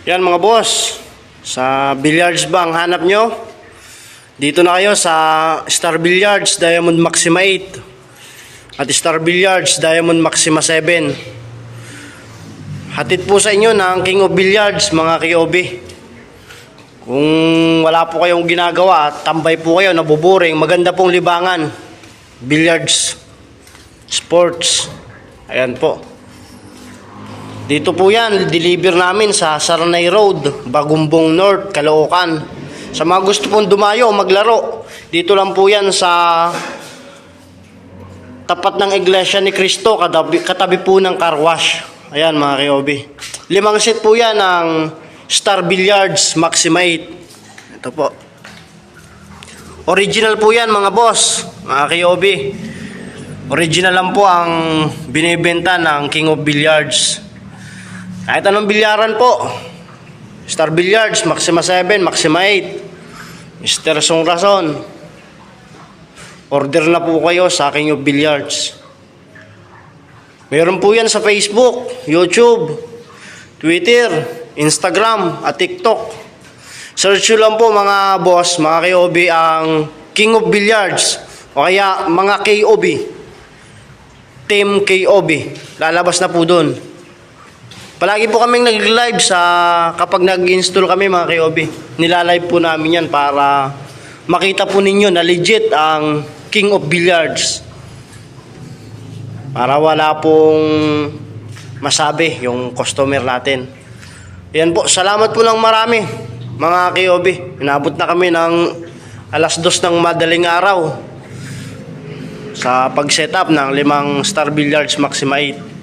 Yan mga boss, sa billiards ba ang hanap nyo? Dito na kayo sa Star Billiards Diamond Maxima 8 at Star Billiards Diamond Maxima 7. Hatid po sa inyo ng King of Billiards mga KOB. Kung wala po kayong ginagawa at tambay po kayo, nabuboring, maganda pong libangan. Billiards, sports, ayan po. Dito po yan, deliver namin sa Saranay Road, Bagumbong North, Caloocan. Sa mga gusto pong dumayo, maglaro, dito lang po yan sa tapat ng Iglesia ni Cristo, katabi po ng car wash. Ayan mga KOB. 5 set po yan ng Star Billiards Maxima 8. Ito po. Original po yan mga boss, mga KOB. Original lang po ang binibenta ng King of Billiards. Kahit anong bilyaran po. Star Billiards, Maxima 7, Maxima 8. Mr. Song Rason. Order na po kayo sa King of Billiards. Meron po yan sa Facebook, YouTube, Twitter, Instagram, at TikTok. Search nyo lang po mga boss, mga KOB, ang King of Billiards. O kaya mga KOB. Team KOB. Lalabas na po doon. Palagi po kaming nag-live sa kapag nag-install kami mga KOB. Nilalive po namin yan para makita po ninyo na legit ang King of Billiards. Para wala pong masabi yung customer natin. Yan po, salamat po ng marami mga KOB. Inabot na kami ng 2:00 ng madaling araw sa pag-setup ng 5 Star Billiards Maxima 8.